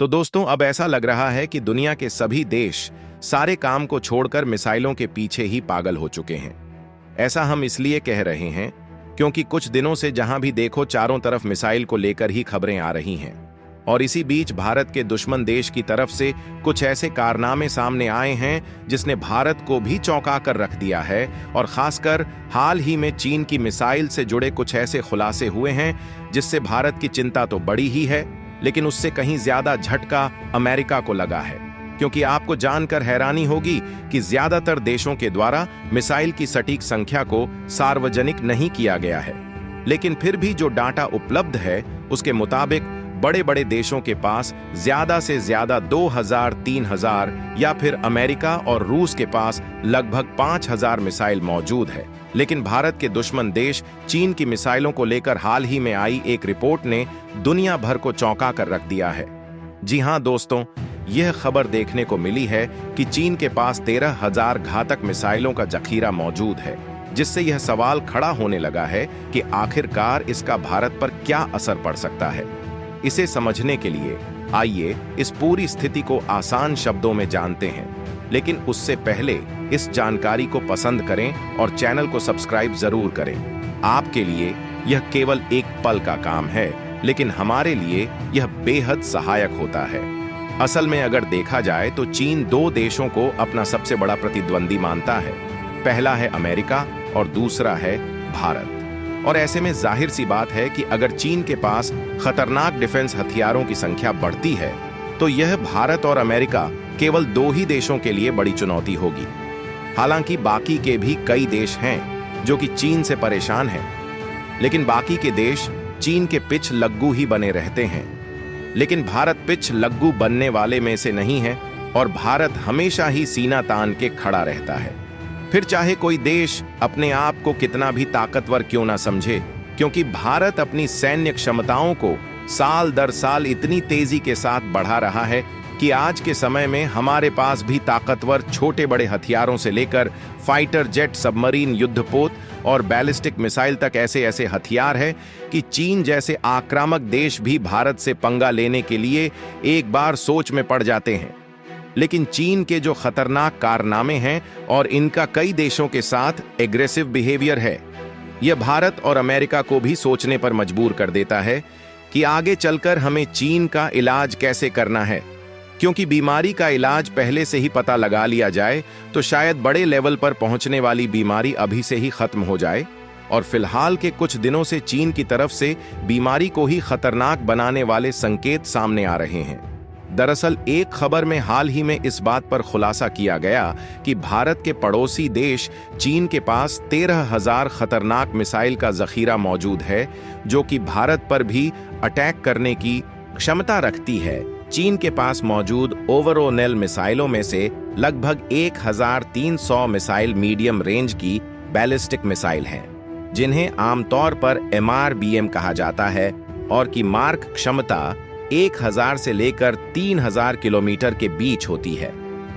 तो दोस्तों, अब ऐसा लग रहा है कि दुनिया के सभी देश सारे काम को छोड़कर मिसाइलों के पीछे ही पागल हो चुके हैं। ऐसा हम इसलिए कह रहे हैं क्योंकि कुछ दिनों से जहां भी देखो चारों तरफ मिसाइल को लेकर ही खबरें आ रही हैं। और इसी बीच भारत के दुश्मन देश की तरफ से कुछ ऐसे कारनामे सामने आए हैं जिसने भारत को भी चौंका कर रख दिया है। और खासकर हाल ही में चीन की मिसाइल से जुड़े कुछ ऐसे खुलासे हुए हैं जिससे भारत की चिंता तो बड़ी ही है, लेकिन उससे कहीं ज्यादा झटका अमेरिका को लगा है। क्योंकि आपको जानकर हैरानी होगी कि ज्यादातर देशों के द्वारा मिसाइल की सटीक संख्या को सार्वजनिक नहीं किया गया है, लेकिन फिर भी जो डाटा उपलब्ध है उसके मुताबिक बड़े बड़े देशों के पास ज्यादा से ज्यादा 2000, 3000 या फिर अमेरिका और रूस के पास लगभग 5000 मिसाइल मौजूद है। लेकिन भारत के दुश्मन देश चीन की मिसाइलों को लेकर हाल ही में आई एक रिपोर्ट ने दुनिया भर को चौंका कर रख दिया है। जी हां दोस्तों, यह खबर देखने को मिली है कि चीन के पास 13,000 घातक मिसाइलों का जखीरा मौजूद है, जिससे यह सवाल खड़ा होने लगा है कि आखिरकार इसका भारत पर क्या असर पड़ सकता है। इसे समझने के लिए आइए इस पूरी स्थिति को आसान शब्दों में जानते हैं, लेकिन उससे पहले इस जानकारी को पसंद करें और चैनल को सब्सक्राइब जरूर करें। आपके लिए यह केवल एक पल का काम है, लेकिन हमारे लिए यह बेहद सहायक होता है। असल में अगर देखा जाए तो चीन दो देशों को अपना सबसे बड़ा प्रतिद्वंदी मानता है। पहला है अमेरिका और दूसरा है भारत। और ऐसे में जाहिर सी बात है कि अगर चीन के पास खतरनाक डिफेंस हथियारों की संख्या बढ़ती है तो यह भारत और अमेरिका केवल दो ही देशों के लिए बड़ी चुनौती होगी। हालांकि बाकी के भी कई देश हैं जो कि चीन से परेशान हैं, लेकिन बाकी के देश चीन के पिछ लग्गू ही बने रहते हैं। लेकिन भारत पिछ लग्गू बनने वाले में से नहीं है और भारत हमेशा ही सीना तान के खड़ा रहता है, फिर चाहे कोई देश अपने आप को कितना भी ताकतवर क्यों ना समझे, क्योंकि भारत अपनी सैन्य क्षमताओं को साल दर साल इतनी तेजी के साथ बढ़ा रहा है कि आज के समय में हमारे पास भी ताकतवर छोटे बड़े हथियारों से लेकर फाइटर जेट, सबमरीन, युद्धपोत और बैलिस्टिक मिसाइल तक ऐसे ऐसे हथियार है कि चीन जैसे आक्रामक देश भी भारत से पंगा लेने के लिए एक बार सोच में पड़ जाते हैं। लेकिन चीन के जो खतरनाक कारनामे हैं और इनका कई देशों के साथ एग्रेसिव बिहेवियर है, यह भारत और अमेरिका को भी सोचने पर मजबूर कर देता है कि आगे चलकर हमें चीन का इलाज कैसे करना है। क्योंकि बीमारी का इलाज पहले से ही पता लगा लिया जाए तो शायद बड़े लेवल पर पहुंचने वाली बीमारी अभी से ही खत्म हो जाए। और फिलहाल के कुछ दिनों से चीन की तरफ से बीमारी को ही खतरनाक बनाने वाले संकेत सामने आ रहे हैं। दरअसल एक खबर में हाल ही में इस बात पर खुलासा किया गया कि भारत के पड़ोसी देश चीन के पास 13,000 खतरनाक मिसाइल का जखीरा मौजूद है, जो कि भारत पर भी अटैक करने की क्षमता रखती है। चीन के पास मौजूद ओवरऑनल मिसाइलों में से लगभग 1,300 मिसाइल मीडियम रेंज की बैलिस्टिक मिसाइल हैं, जिन्हें आमतौर पर MRBM कहा जाता है और की मार्क क्षमता 1000 से लेकर 3000 किलोमीटर के बीच होती है।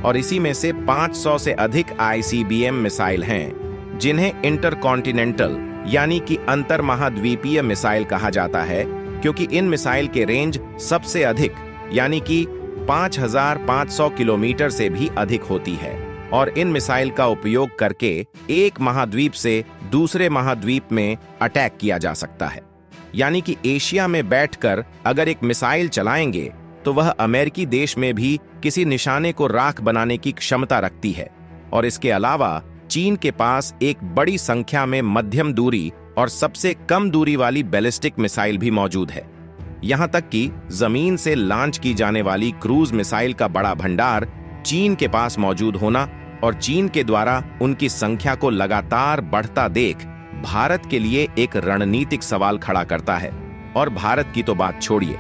और इसी में से 500 से अधिक ICBM मिसाइल हैं, जिन्हें इंटरकॉन्टिनेंटल यानी कि अंतर महाद्वीपीय मिसाइल कहा जाता है, क्योंकि इन मिसाइल के रेंज सबसे अधिक यानी कि 5500 किलोमीटर से भी अधिक होती है। और इन मिसाइल का उपयोग करके एक महाद्वीप से दूसरे महाद्वीप में अटैक किया जा सकता है। यानी कि एशिया में बैठकर अगर एक मिसाइल चलाएंगे तो वह अमेरिकी देश में भी किसी निशाने को राख बनाने की क्षमता रखती है। और इसके अलावा चीन के पास एक बड़ी संख्या में मध्यम दूरी और सबसे कम दूरी वाली बैलिस्टिक मिसाइल भी मौजूद है। यहां तक कि जमीन से लॉन्च की जाने वाली क्रूज मिसाइल का बड़ा भंडार चीन के पास मौजूद होना और चीन के द्वारा उनकी संख्या को लगातार बढ़ता देख भारत के लिए एक रणनीतिक सवाल खड़ा करता है। और भारत की तो बात छोड़िए,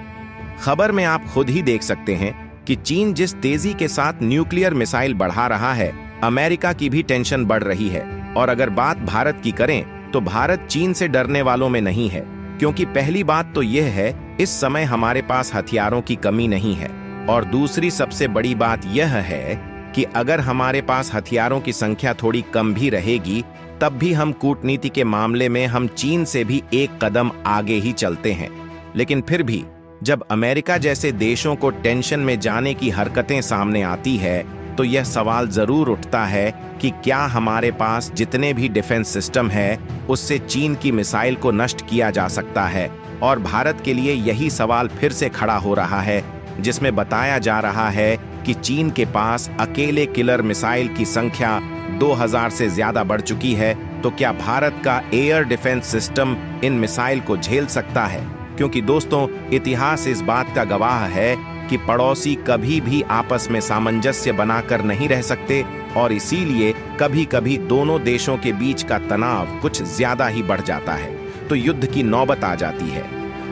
खबर में आप खुद ही देख सकते हैं कि चीन जिस तेजी के साथ न्यूक्लियर मिसाइल बढ़ा रहा है, अमेरिका की भी टेंशन बढ़ रही है। और अगर बात भारत की करें तो भारत चीन से डरने वालों में नहीं है, क्योंकि पहली बात तो यह है इस समय हमारे पास हथियारों की कमी नहीं है। और दूसरी सबसे बड़ी बात यह है कि अगर हमारे पास हथियारों की संख्या थोड़ी कम भी रहेगी तब भी हम कूटनीति के मामले में हम चीन से भी एक कदम आगे ही चलते हैं। लेकिन फिर भी जब अमेरिका जैसे देशों को टेंशन में जाने की हरकतें सामने आती है तो यह सवाल जरूर उठता है कि क्या हमारे पास जितने भी डिफेंस सिस्टम है उससे चीन की मिसाइल को नष्ट किया जा सकता है। और भारत के लिए यही सवाल फिर से खड़ा हो रहा है, जिसमें बताया जा रहा है कि चीन के पास अकेले किलर मिसाइल की संख्या 2000 से ज्यादा बढ़ चुकी है। तो क्या भारत का air defence system in missile को झेल सकता है? क्योंकि दोस्तों, इतिहास इस बात का गवाह है कि पड़ोसी कभी भी आपस में सामंजस्य बनाकर नहीं रह सकते और इसीलिए कभी कभी दोनों देशों के बीच का तनाव कुछ ज्यादा ही बढ़ जाता है, तो युद्ध की नौबत आ जाती है।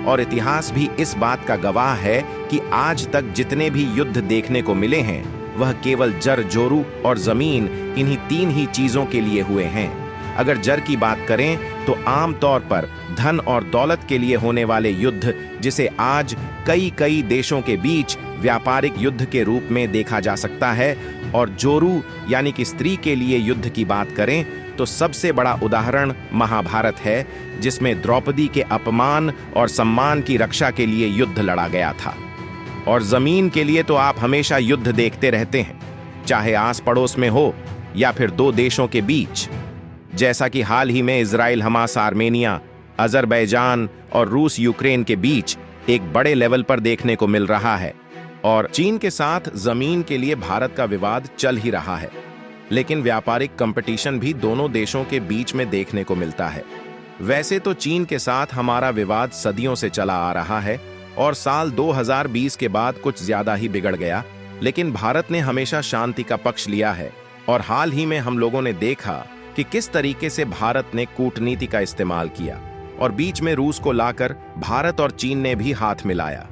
और इतिहास भी इस बात का गवाह है कि आज तक जितने भी युद्ध देखने को मिले हैं वह केवल जर जोरू और जमीन, इन्हीं तीन ही चीजों के लिए हुए हैं। अगर जर की बात करें तो आमतौर पर धन और दौलत के लिए होने वाले युद्ध, जिसे आज कई देशों के बीच व्यापारिक युद्ध के रूप में देखा जा सकता है। और जोरू यानी कि स्त्री के लिए युद्ध की बात करें तो सबसे बड़ा उदाहरण महाभारत है, जिसमें द्रौपदी के अपमान और सम्मान की रक्षा के लिए युद्ध लड़ा गया था। और जमीन के लिए तो आप हमेशा युद्ध देखते रहते हैं, चाहे आस पड़ोस में हो या फिर दो देशों के बीच, जैसा कि हाल ही में इजराइल हमास आर्मेनिया, अजरबैजान और रूस यूक्रेन के बीच एक बड़े लेवल पर देखने को मिल रहा है। और चीन के साथ जमीन के लिए भारत का विवाद चल ही रहा है, लेकिन व्यापारिक कंपटीशन भी दोनों देशों के बीच में देखने को मिलता है। वैसे तो चीन के साथ हमारा विवाद सदियों से चला आ रहा है और साल 2020 के बाद कुछ ज्यादा ही बिगड़ गया, लेकिन भारत ने हमेशा शांति का पक्ष लिया है। और हाल ही में हम लोगों ने देखा कि किस तरीके से भारत ने कूटनीति का इस्तेमाल किया और बीच में रूस को लाकर भारत और चीन ने भी हाथ मिलाया।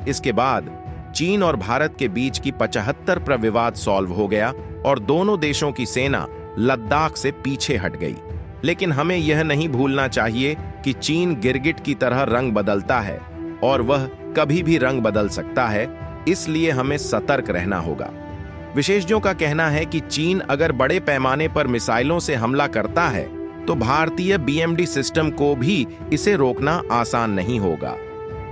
इसके बाद चीन और भारत के बीच की 75 पर विवाद सॉल्व हो गया और दोनों देशों की सेना लद्दाख से पीछे हट गई। लेकिन हमें यह नहीं भूलना चाहिए कि चीन गिरगिट की तरह रंग बदलता है और वह कभी भी रंग बदल सकता है, इसलिए हमें सतर्क रहना होगा। विशेषज्ञों का कहना है कि चीन अगर बड़े पैमाने पर मिसाइलों से हमला करता है तो भारतीय बीएमडी सिस्टम को भी इसे रोकना आसान नहीं होगा।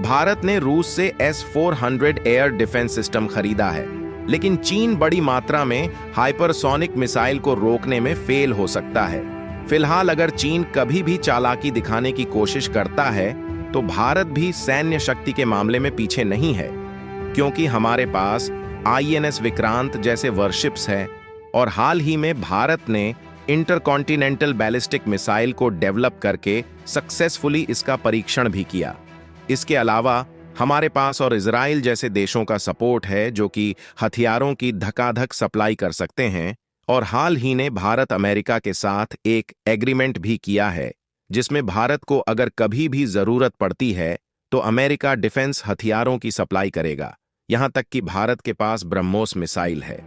भारत ने रूस से S-400 एयर डिफेंस सिस्टम खरीदा है, लेकिन चीन बड़ी मात्रा में हाइपरसोनिक मिसाइल को रोकने में फेल हो सकता है। फिलहाल अगर चीन कभी भी चालाकी दिखाने की कोशिश करता है तो भारत भी सैन्य शक्ति के मामले में पीछे नहीं है, क्योंकि हमारे पास INS विक्रांत जैसे वॉरशिप्स हैं और हाल ही में भारत ने इंटरकॉन्टिनेंटल बैलिस्टिक मिसाइल को डेवलप करके सक्सेसफुली इसका परीक्षण भी किया। इसके अलावा हमारे पास और इजराइल जैसे देशों का सपोर्ट है जो कि हथियारों की धकाधक सप्लाई कर सकते हैं। और हाल ही ने भारत अमेरिका के साथ एक एग्रीमेंट भी किया है, जिसमें भारत को अगर कभी भी जरूरत पड़ती है तो अमेरिका डिफेंस हथियारों की सप्लाई करेगा। यहां तक कि भारत के पास ब्रह्मोस मिसाइल है,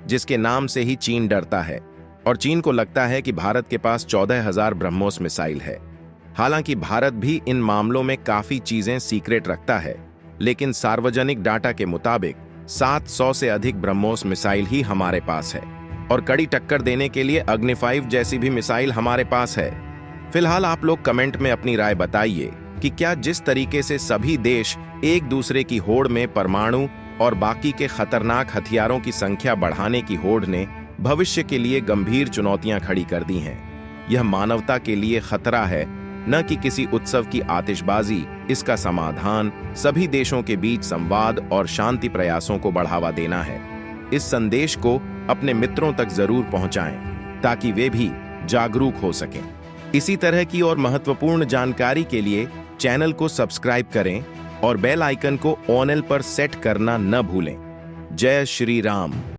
जिसके नाम से ही चीन डरता है और चीन को लगता है कि भारत के पास 14,000 ब्रह्मोस मिसाइल है। हालांकि भारत भी इन मामलों में काफी चीजें सीक्रेट रखता है, लेकिन सार्वजनिक डाटा के मुताबिक 700 से अधिक ब्रह्मोस मिसाइल ही हमारे पास है और कड़ी टक्कर देने के लिए अग्नि 5 जैसी भी मिसाइल हमारे पास है। फिलहाल आप लोग कमेंट में अपनी राय बताइए कि क्या जिस तरीके से सभी देश एक दूसरे की होड़ में परमाणु और बाकी के खतरनाक हथियारों की संख्या बढ़ाने की होड़ ने भविष्य के लिए गंभीर चुनौतियां खड़ी कर दी हैं। यह मानवता के लिए खतरा है, न कि किसी उत्सव की आतिशबाजी। इसका समाधान सभी देशों के बीच संवाद और शांति प्रयासों को बढ़ावा देना है। इस संदेश को अपने मित्रों तक जरूर पहुंचाएं ताकि वे भी जागरूक हो सकें। इसी तरह की और महत्वपूर्ण जानकारी के लिए चैनल को सब्सक्राइब करें और बेल आइकन को ऑल पर सेट करना न भूलें। जय श्री राम।